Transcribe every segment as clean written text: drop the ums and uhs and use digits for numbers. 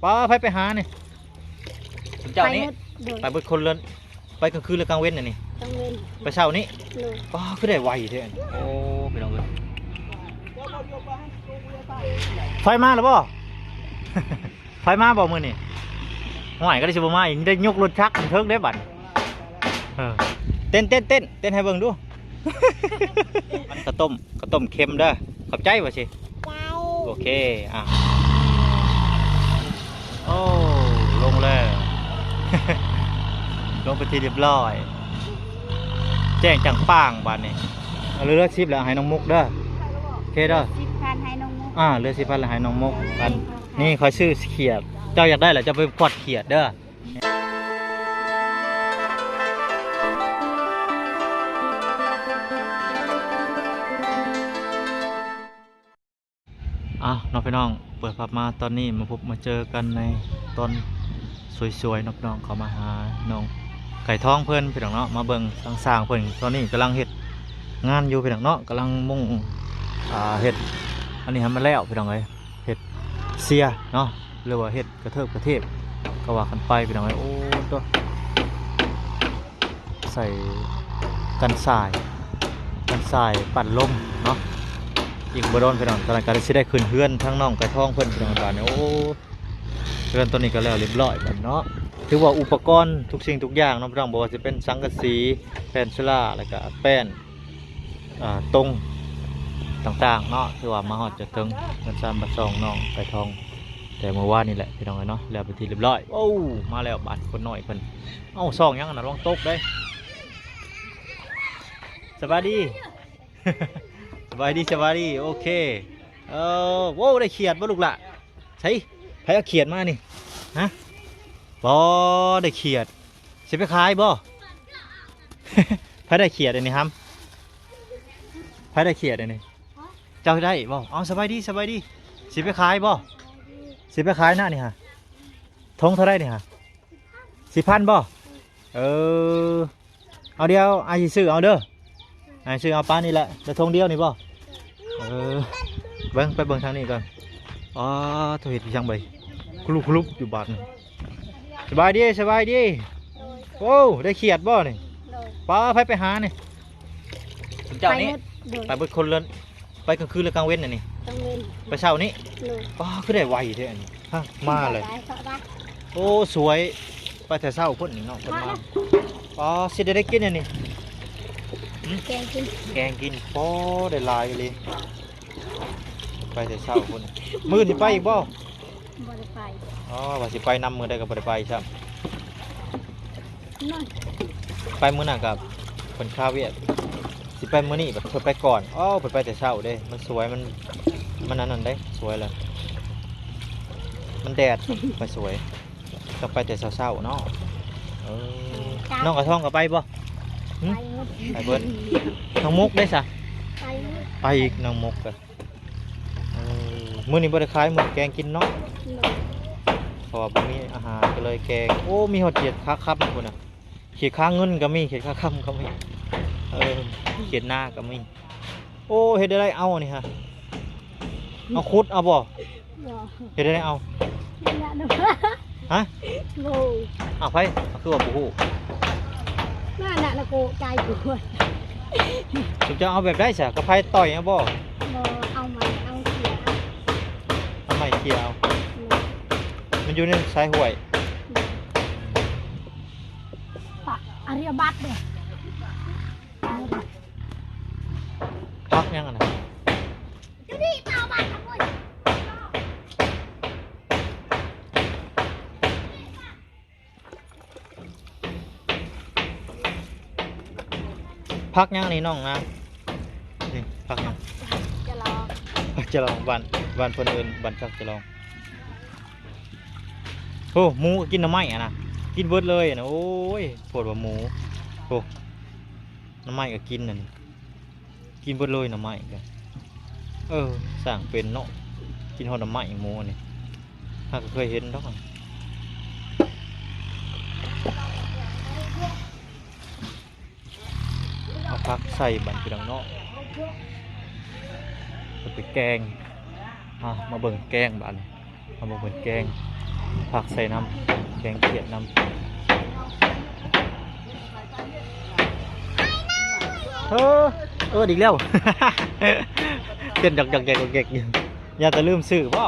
ป้าไปหาเนี่ยเจ้านี้ไปเบิดคนเล่นไปกลางคืนหรือกลางเว้นนี่ไปเช้านี้ป้าคือได้ไวเท่าโอ้ไปลองเลยไฟมาหรือเปล่า ไฟมาบอกมือนี่ห่วยก็ได้ชิบมาอีกได้ยกรถชักเทิงได้บัตรเต้นให้เบิ่งดู ข้าวต้มเค็มเด้อขอบใจป่ะสิโอเคอ่ะโอ้ลงเลย ลงไปทีเรียบร้อยแจ้งจังป้างบ้านนี้เรือ10แล้วให้น้องมุกเด้อโอเคเด้อ10,000ให้น้องมุกเรือ10,000แล้วให้น้องมุกกันนี่คอยซื้อเขียดเจ้าอยากได้เหรอจะไปกดเขียดเด้อน้องพี่น้องเปิดภาพมาตอนนี้มาเจอกันในตอนสวยๆน้องเขามาหาน้องไก่ท้องเพื่อนพี่น้องเนาะมาเบิ่งสร้างเพื่อนตอนนี้กำลังเฮ็ดงานอยู่พี่น้องเนาะกำลังมุ่งเฮ็ดอันนี้ทำมาแล้วพี่น้องเลยเฮ็ดเสียเนาะหรือว่าเฮ็ดกระเทบก็ว่ากันไปพี่น้องเลยโอ้ตัวใส่กันทรายปั่นลมเนาะอีกบโดนพี่น้องตอนนั้นก็ได้ขึ้นเฮือนทั้งน้องไก่ท้องเพื่อนพี่น้องบ้านเนี่ยโอ้เฮือนตัวนี้ก็แล้วเรียบร้อยแบบเนาะถือว่าอุปกรณ์ทุกสิ่งทุกอย่างน้องพี่น้องบอกว่าจะเป็นสังกะสีแผ่นชลาแล้วก็แป้นตรงต่างๆเนาะถือว่ามาฮอดจะถึงเงิน3 บาท2น้องไก่ท้องแต่เมื่อวานนี่แหละพี่น้องเนาะแล้วไปทีเรียบร้อยโอ้มาแล้วบาทคนน้อยเพิ่นซองยังน่ะลองตกได้สบายดี สบายดีโอเคโว้ได้เขียดบ่ลูกละใช่ใครเอาเขียดมานี่ฮะบ่ได้เขียดสิไปขายบ่ ใครได้เขียดอันนี้ครับใครได้เขียดอันนี้เจ้าได้บ่สบายดีสิไปขายบ่สิไปขายหน้านี่ฮะทงเท่าไรนี่ฮะ10,000บ่เอาเดียวไอ้ซื้อเอาเด้อซื้อเอาป้านี่แหละจะทงเดียวนี่บ่เบิ้งไปเบิ้งทางนี้ก่อนตัวเห็ดช่างใบคลุบอยู่บาดนึงสบายดีโอ้ได้เขียดบ่นี่ป้าไปหานี่เจ้านี้ไปเบิดคนเล่นไปกลางคืนหรือกลางเว้นนี่ไปเช้านี้ป้าคือได้ไวเท่านี้ฮะมาเลยโอ้สวยไปแต่เช้าพุ่นนี่เนาะพุ่นมาป้าสิได้กินอันนี้แกงกินพอได้ลายเลยไปแต่เช้าคนมือที่ไปอีกบ่ได้ไปว่าสิไปนำมือได้กับบ่ได้ไปใช่ไปมือหนักกับคนข้าวเวียดสิไปมือนี่แบบเพิ่นไปก่อนเพิ่นไปแต่เช้าเด้มันสวยมันนั่นได้สวยเลยมันแดดไปสวยต้องไปแต่เช้าเนาะน้องกระท่องกับไปบ่ไปเบิดน้องมุกได้สะไปอีกน้องมุกกันมื้อนี้บ่ได้ขายมื้อแกงกินเนาะเพราะว่าบ่มีอาหารก็เลยแกงโอ้มีหอดเขียดค้าค่ำพุ่นน่ะเขียดค้าเงินก็มีเขียดค้าค่ำก็มีเขียดหน้าก็มีโอ้เฮ็ดได้เอานี่ฮะเอาคุดเอาบ่เฮ็ดได้เอาฮะไปคือว่าบ่ฮู้น่ะกูใจกูถึงจะเอาแบบได้สิกระไพต่อยเอาบ่เอาไม้เขียวมันอยู่ในสายห่วยอาริยบัตรเลยพักยังนะพักยังนี่น้องนะนี่พักยังจะลองวันคนอื่นวันชักจะลองโอ้หมูกินน้ำไหม้อะนะกินเบิดเลยนะโอ้ยปวดว่าหมูโอ้น้ำไหม้ก็กินนั่นกินเบิดเลยน้ำไหม้กันสั่งเป็นเนาะกินหอน้ำไหม้หมูนี่ถ้าเคยเห็นแล้วเอาพักใส่บันไปดังเนาะไปแกงมาเบิ่งแกงบ้านมาเบิ่งแกง ผักใส่น้ำแกงเขียดน้ำอีกแล้ว เต้นดักๆอยู่อย่าแต่ลืมซื้อเปล่า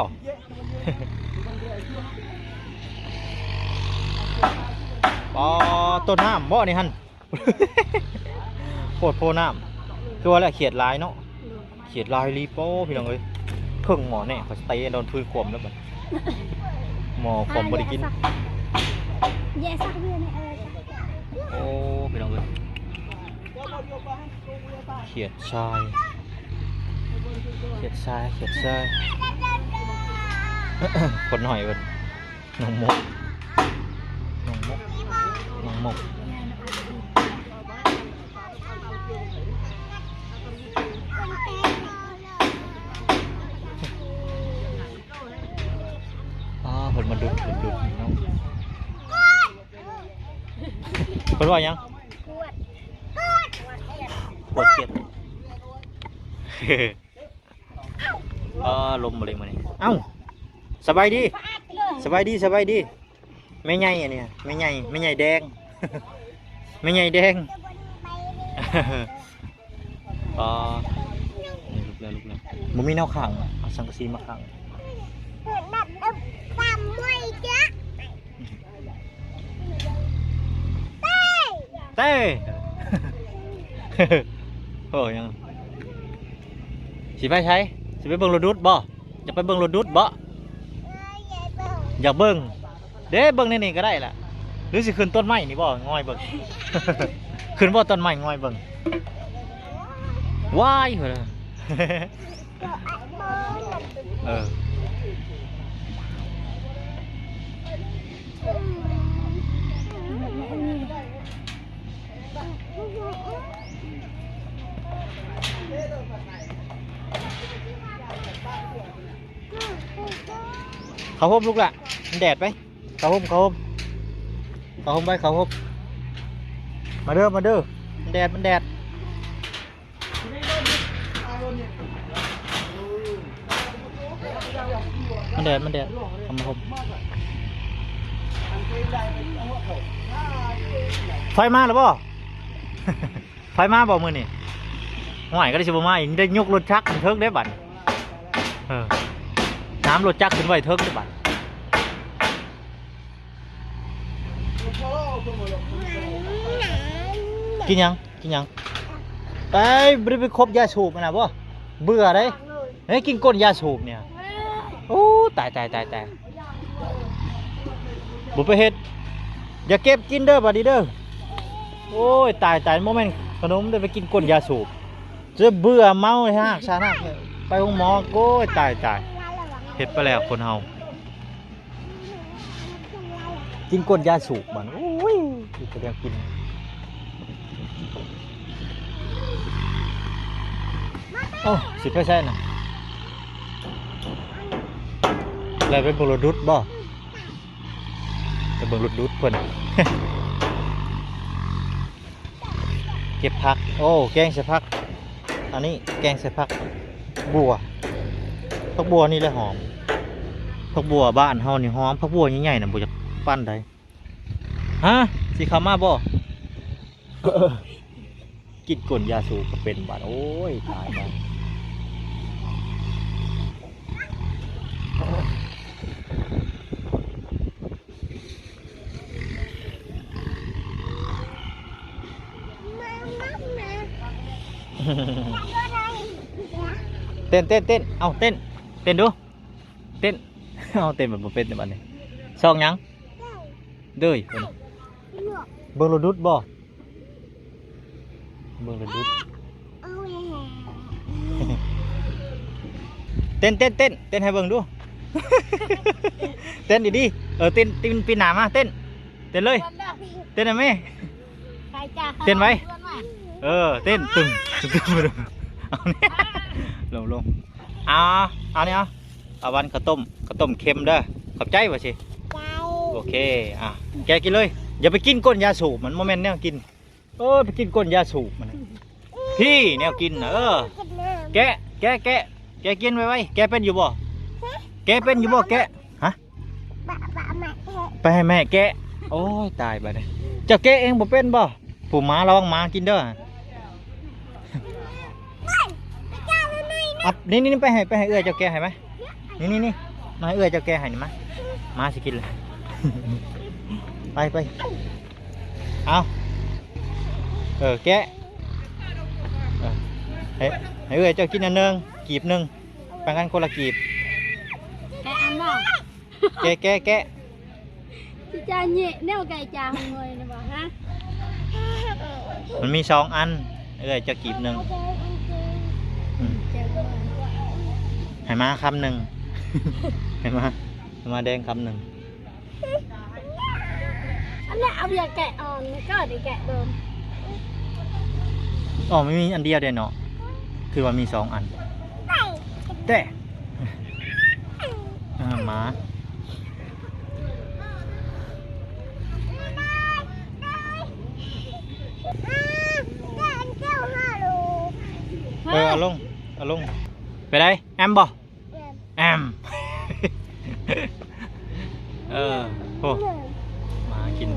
ปอต้นน้ำบ่นี่ฮัน โคตรโพน้ำคือว่าแหละเขียดลายเนาะเขียดลายรีโป้พี่น้องเอ้ยเพิ่งหมอเนี่ยเขาเตะโดนพื้นขวมแล้วมันหมอขวมบริกิน แย่สักเรื่องนี่โอ้พี่น้องเอ้ยเขียดชายคนหน่อยเว้ยน้องมกเพิ่นมาดุดน้องเพิ่นว่ายังปวดเขียดลมมาเลยมาเนี่ยเอ้าสบายดีไม่ใหญ่อันเนี้ยไม่ใหญ่แดง ไม่ใหญ่แดง ลุกแล้วมึงมีแนวขังเอาสังกะสีมาขังเต้ โอ้ยังสิไปใช้สิไปเบิ่งรถดุดบ่จะไปเบิ่งรถดุดบ่อยากเบิ่งเด้เบิ่งนี่ก็ได้ล่ะหรือสิขึ้นต้นไม้นี่บ่ง่อยเบิ่ง ขึ้นบ่ต้นไม้ง่อยเบิ่งว้ายเหรอ เขาห่มลูกละมันแดดไปเขาห่มไปเขาห่มมาเด้อมันแดดมันแดดทำมาห่มไฟมาหรือเปล่า ไฟมาบอกมือนี่ห่วยก็ได้ชิบมาอีกได้ยกรถชักเทิงได้บัดน้ำรถจักรขึ้นไว้เทิงได้บัดกินยังไปไม่ได้ไปคบยาสูบนะบ่เบื่อเลยเฮ้ยกินก้นยาสูบเนี่ยโอ้ตายบุไปเฮ็ดอย่าเก็บกินเด้อบัดนี้เด้อโอ้ยตายโมเมนต์ขนมได้ไปกินก้นยาสูบจะเบื่อเมาฮะชาหนักไปห้องหมอโอ้ยตายเฮ็ดไปแล้วคนเฮากินก้นยาสูบมันโอ้ยจะได้กินโอ้สิไปใช่น่ะอะไรไปเบิ่งรถดุดบ่ไปเบิ่งรถดุดเพิ่น เก็บผักโอ้แกงใส่ผักอันนี้แกงใส่ผักบัวผักบัวนี่แหละหอมผักบัวบ้านเฮานี่หอมผักบัวใหญ่ๆน่ะบ่จักปั้นได้ฮะสิเข้ามาบ่ กินก้นยาสูบก็เป็นบาดโอ้ยตายแล้วเต้นเอาเต้นดูเต้น เอาเต้นแบบบ่เป็นแต่บัดนี้ซองยังเด้ยเบิ่งรถดุดบ่เบิ่งรถดุดเต้นให้เบิ่งดู เต้นดีเต้นปีหน้ามาเต้นเลยเต้นได้ไหมเต้นไว้เต้นตึงเอาเนี่ยลงเอาเนี่ยเอาวันข้าวต้มเค็มเด้อขอบใจป่ะสิโอเคแกกินเลยอย่าไปกินก้นยาสูบมันโมเมนต์แนวกินไปกินก้นยาสูบมันพี่แนวกินนะแกกินไว้แกเป็นอยู่บ่แกเป็นอยู่บ่แกฮะ ไปให้แม่แกะโอ้ยตายไปเลยเจ้าแกะเองบ่เป็นบ่ผู้หมาระวังหมากินเด้ออับนี่ไปให้เอื้อยเจ้าแกะให้ไหมนี่มาให้เอื้อยเจ้าแกะให้นี่มาสิกินเลย ไปเอาแกะให้เอื้อยเจ้ากินอันนึงกีบนึงแบ่งกันคนละกีบ แกอันบ่ แกะ ที่จานเย่แนวไก่จางของเลยนะบ่ฮะ มันมี2 อันเอื้อยเจ้ากีบนึงให้มาคำหนึ่ง ให้มาแดงคำหนึ่ง อันนี้เอาเบียร์แกะอ่อนก็ได้แกะเดิม อ๋อไม่มีอันเดียวเดียวเนาะคือว่ามี2 อันแต่หมาเอาลงไปได้แอมบ่แอม โอ้มากิน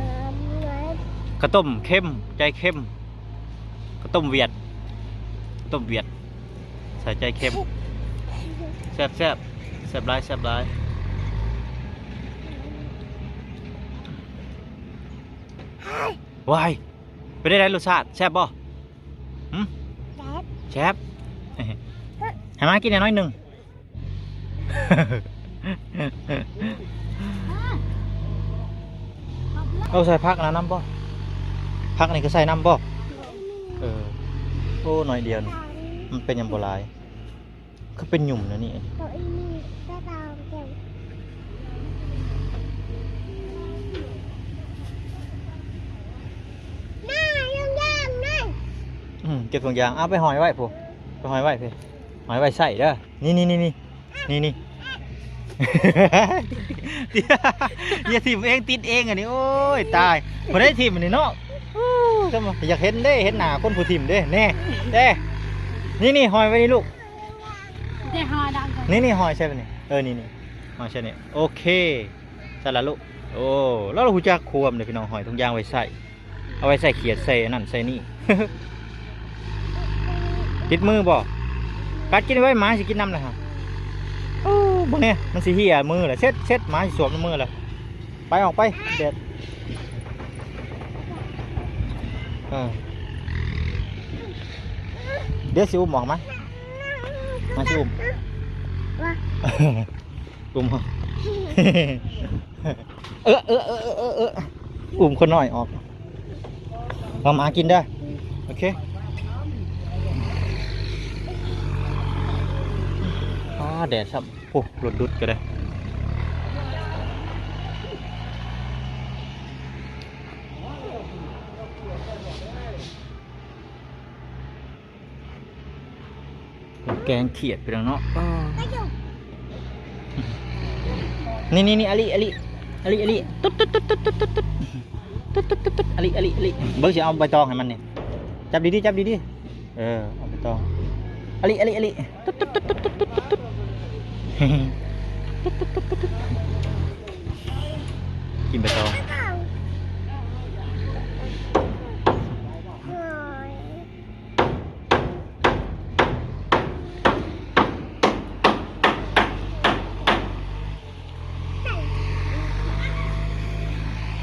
ข้าวต้มเข้มใจเข้มข้าวต้มเวียดใส่ใจเข้มแซ่บหลายวายไปได้รสชาติแซ่บบ่แซ่บให้มากินน้อยหนึ่ง เอาใส่พักนะน้ำบ่พักนี่ก็ใส่น้ำบ่โอ้หน่อยเดียวนี่มันเป็นยังโบราณก็เป็นหยุ่มนะนี่เก็บถุงยางเอาไปหอยไว้พวกไปหอยไว้พี่หอยไว้ใส่เด้อนี่อย่าทิ่มเองติดเองอันนี้โอ้ยตายบ่ได้ทิ่มอันนี้เนาะอยากเห็นเด้เห็นหน้าคนผู้ทิ่มเด้แน่เด้นี่หอยไว้นี่ลูก ได้หอยดังก่อน นี่หอยใช่ไหมนี่นี่หอยใช่เนี่ยโอเคใส่ละลูกโอ้แล้วเราหูจักควมเลยพี่น้องหอยถุงยางไว้ใส่เอาไว้ใส่เขียดใส่นั่นใส่นี่ ติดมือบ่กัดกินไว้หมาสิกินน้ำเลยฮะโอ้บ่เนี่ยมันสิเหี้ยมือเลยเช็ดหมาสิสวมในมือเลยไปออกไปเด็ดเดี๋ยวสิอุ้มออกมาสิอุ้ม อุ้ม อุ้มคนน้อยออกเอาหมากินได้โอเคแดดครับโอ้รถดุดก็ได้แกงเขียดไปแล้วเนาะนี่อลิตุ๊ดอลิเบิร์ดจะเอาใบตองให้มันเนี่ยจับดีเอาใบตองอลิตุ๊ดกินใบตอง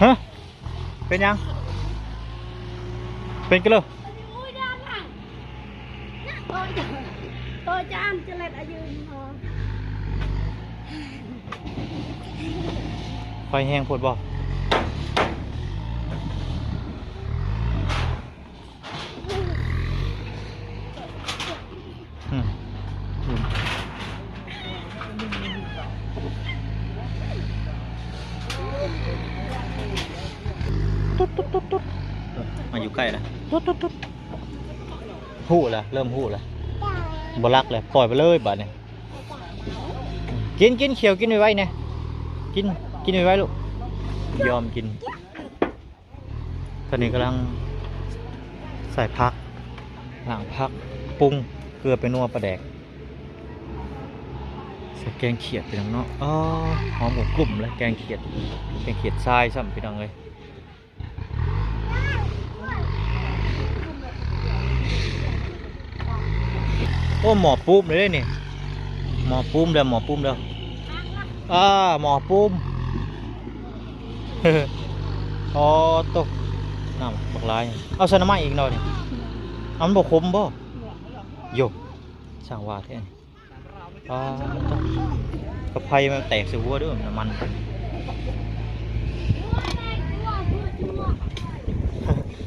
ฮะเป็นยังเป็นกันเลย ตัวจานจะเล็ดอายุไฟแห้งปวดบ่มาอยู่ใกล้แล้วหู้ละเริ่มหู้ละบลักเลยปล่อยไปเลยบ้านเนี่ยกินเขียวกินไว้เนี่ยกินไว้ลูกยอมกินตอนนี้กำลังใส่ผักหลังผักปรุงเกลือไปนัวปลาแดก ใส่แกงเขียดพี่น้องเนาะอ๋อหอมกลุ่มเลยแกงเขียดทรายซ้ำพี่น้องเลยโอ้หมอปุ้มเลยเด้นี่หมอปุ้มเด้อหมอปุ้มเด้อหมอปุ้ม อ๋อตกน้ำบักลายเอาใส่น้ำมันอีกหน่อยนี่เอามันบกคมบ่โยช่างว่าแท้นี่กระเพรามันแตกใส่หัวด้วยน้ำมัน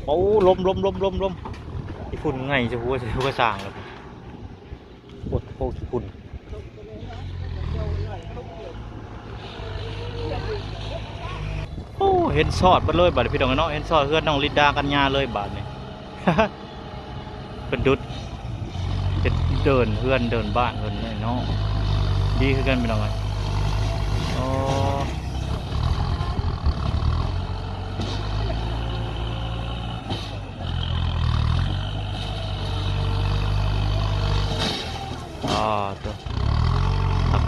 โอ้ลมที่ฝุ่นไงใส่หัวสร้างแล้วปวดโคตรฝุ่นโอ้เห็นซอดบัดเลยบาดพี่น้องเนาะเห็นซอดเพื่อนน้องลิดากันยาเลยบาดนี่ เป็นดุดจะเดินเพื่อนเดินบ้านเพื่อนเนาะดีคือกันพี่น้องเลยอ๋อตัว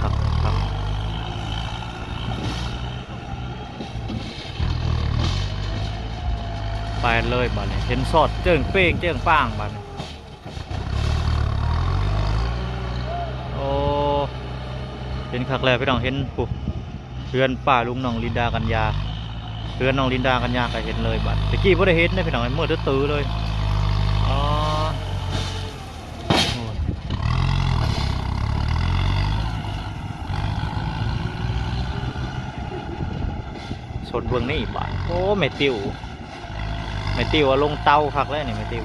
ครับไปเลยบาดนี้เห็นซอดเจิงเป้งเจิงป้างบาดนี้โอ้เห็นคักแล้วพี่น้องเห็นปุ๊บเพื่อนป้าลุงน้องลินดากัญญาเพื่อนน้องลินดากัญญาก็เห็นเลยบาดตะกี้บ่ได้เห็นนะพี่น้องเมื่อตื้อเลยอ๋อสนเบื้องนี่บาดโอ้ไม่ติวลงเตาคักแล้วนี่ไม่ติว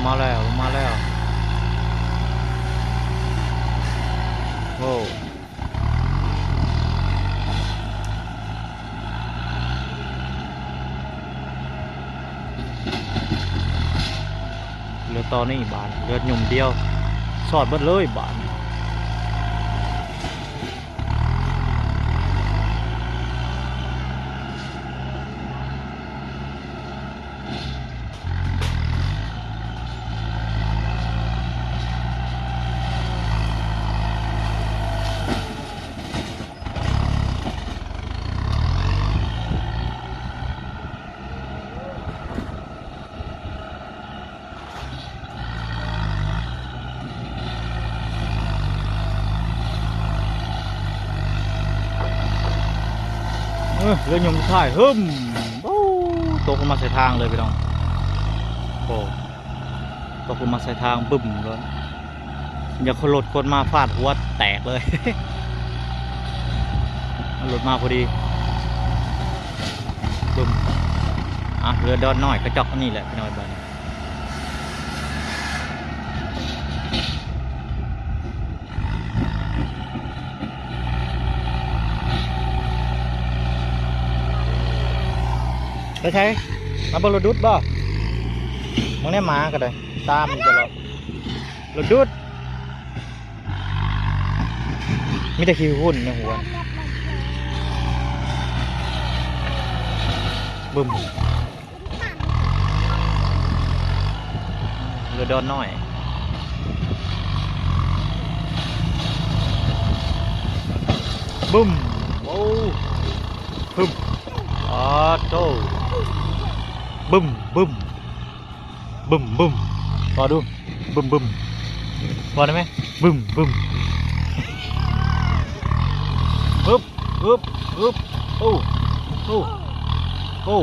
มาแล้วโอ้เรือตอนนี้บานเรือหยุ่มเดียวสอดเบิดเลยบานเรือหยุ่มถ่ายฮึมตกลงมาใส่ทางเลยพี่น้องโอ้ตกลงมาใส่ทางบึ้มเลยอย่าคนรถคนมาฟาดหัวแตกเลย รถมาพอดีบึ้มเรือดอนน้อยกระจอกนี่แหละพี่น้องบ้านใช่มาบนรถดุดบ่มึงได้มากันเลยตามตลอดรถดุดมีแต่ขี้หุ่นในหัวบึ้มเรือดอนน้อยบึ้มโอ้บึ้มโตบึ้มพอดูบึ้มพอได้ไหมบึ้มโอ้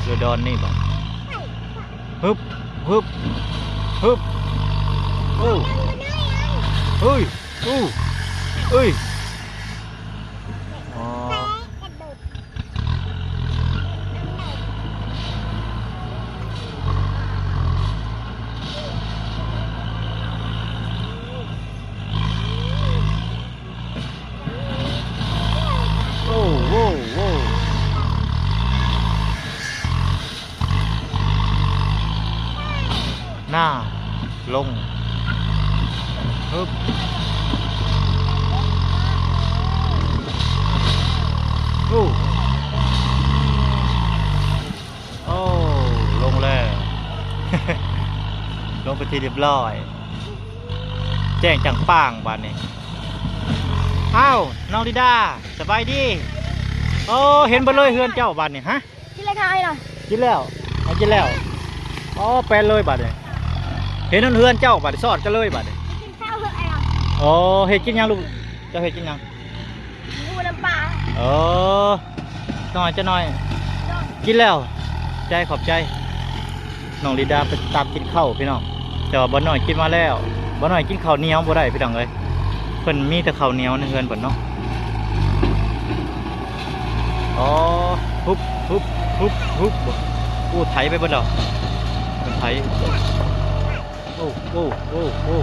เรือดอนนี่บ่ฮึบโอ้เฮ้ย ฮึบโอ้โอ้ลงแล้ว ลงไปทีเรียบร้อย แจ้งจังป้างบ้านนี้อ้าวน้องดิดาสบายดีโอ้เห็นบ่เลยเฮือนเจ้าบ้านนี้ฮะ กินอะไรกันไอ้หน่อย กินแล้วเอากินแล้วอ๋อแปลนเลยบ้านนี้เห็นนั่นเฮือนเจ้าบ้านนี้สอดกันเลยบ้านนี้ กินข้าวเถอะไอ้หน่อย โอ้เฮ็ดกินยังลูกเจ้าเฮ็ดกินยัง หมูน้ำปลา เออหน่อยจะหน่อย กินแล้วใจขอบใจน้องลิดาไปตามกินข้าวพี่น้องแต่ว่าบ่หน่อยกินมาแล้วบ่หน่อยกินข้าวเหนียวบ่ได้พี่น้องเอ้ยเพิ่นมีแต่ข้าวเหนียวในเฮือนเพิ่นเนาะอ๋อฮุบฮุบฮุบฮุบโอ้ไถไปเบิดแล้วเพิ่นไถโอ้โอ้โอ้โอ้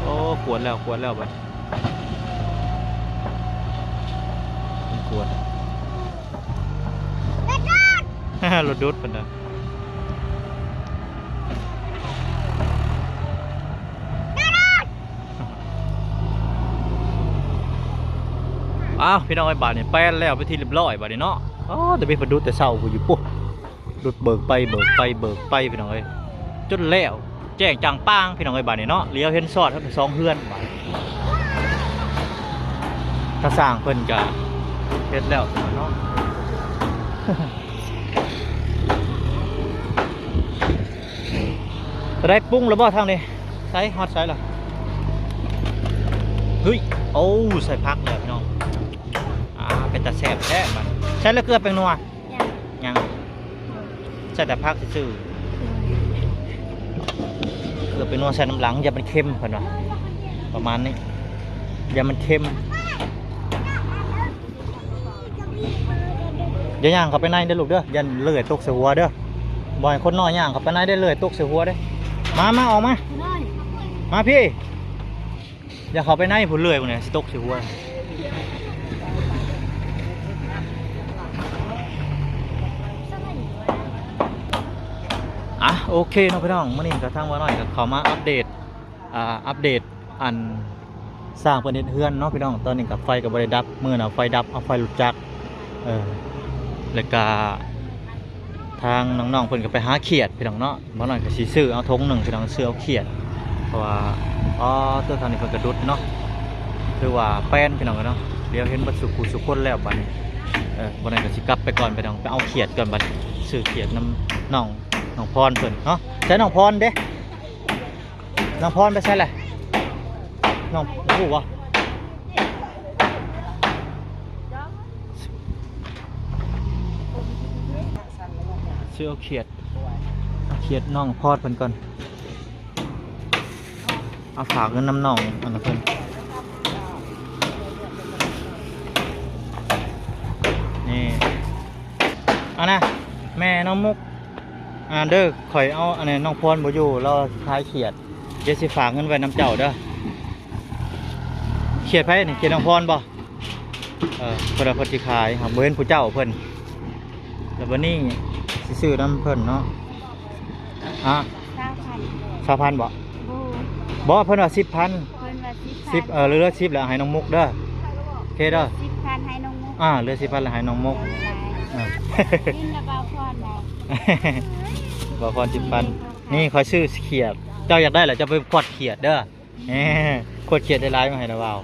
โอ้ขวดแล้วบัดขวด รถดุดเพิ่นน่ะอ้าวพี่น้องไอ้บาทนี่แป้นแล้วไปทีเรียบร้อยบาทนี่เนาะอ๋อแต่เป็นพดุษแต่เศร้ากูอยู่ปุ๊บดุดเบิกไปพี่น้องเอ้ยจนแล้วแจ้งจังป้างพี่น้องไอ้บาทนี่เนาะเลี้ยวเห็นซอดทั้งสองเฮือนบาทถ้าสร้างเพิ่นก็เฮ็ดแล้วเนาะ จะได้ปรุงแล้วบ่ทางนี้ใส่ฮอตใส่หรอเฮ้ยโอ้ใส่พักเลยพี่น้องเป็นตะแสบแท้มันใส่แล้วเกลือเป็นนัวยังใส่แต่พักซื่อเกลือเป็นนัวใส่น้ำหลังอย่ามันเค็มเพิ่นว่าประมาณนี้อย่ามันเค็มอย่าย่างเข้าไปในเด้อลูกเด้ออย่าเลื่อยตกใส่หัวเด้อบ่อยคนน้อยย่างเข้าไปในได้เลื่อยตกใส่หัวเด้อมาออกมา น้อย มาพี่อย่าเข้าไปในผุนเลื่อยพวกนี้สิตกใส่หัวโอเคน้องพี่น้องมื่อนี้กระทั่งว่าน้อยก็เข้ามาอัปเดตอันสร้างประเด็นเฮือนเนาะพี่น้องตอนนี้กับไฟกับบริดับมือน่ะไฟดับเอาไฟหลุดจักแล้วก็ทางน้องๆเพิ่นก็ไปหาเขียดพี่น้องเนาะบ่น้อยก็สิซื้อเอาธงหนึ่งพี่น้องซื้อเอาเขียดเพราะว่าตัวทางนี้เพิ่นกระดุดเนาะคือว่าแป้นพี่น้องเนาะเดี๋ยวเห็นบัดสุคนแล้วบัดนี้บ่น้อยก็สิกลับไปก่อนพี่น้องไปเอาเขียดก่อนบัดซื้อเขียดน้ำน้องพรเพิ่นเนาะใช้น้องพรเด้น้องพรไปใช้แหละน้องรู้บ่ซื้อเอาเขียดน้องพอดเพิ่นก่อนเอาฝากเงินน้ำน้องอันนั้นเพิ่นนี่เอานะแม่น้องมุกเด้อข่อยเอาอันนี้น้องพรบ่อยู่เราขายเขียดเดี๋ยวสิฝากเงินไว้น้ำเจ้าเด้อเขียดไผนี่เขียดน้องพรบ่เพิ่นเอาเพิ่นสิขายหาบ่เห็นผู้เจ้าเพิ่นแล้ววันนี้สิซื้อน้ำเพิ่นเนาะ20,000บ่บ่เพิ่นว่า10,000 เพิ่นว่า10เหลือ10แล้วให้น้องมุกเด้อโอเคเด้อ 10,000ให้น้องมุก เหลือ10,000แล้วให้น้องมุก กินแล้วบ่พรได้ บ่พร10,000นี่ขอซื้อเขียดเจ้าอยากได้เหรอจะไปขวดเขียดเด้อขวดเขียดได้หลายมาให้นะว่าว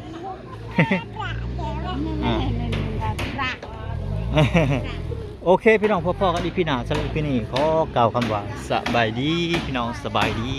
โอเคพี่น้องพ่อๆกันอีพี่หน้าสำหรับพี่นี่ขอกล่าวคำว่าสบายดีพี่น้องสบายดี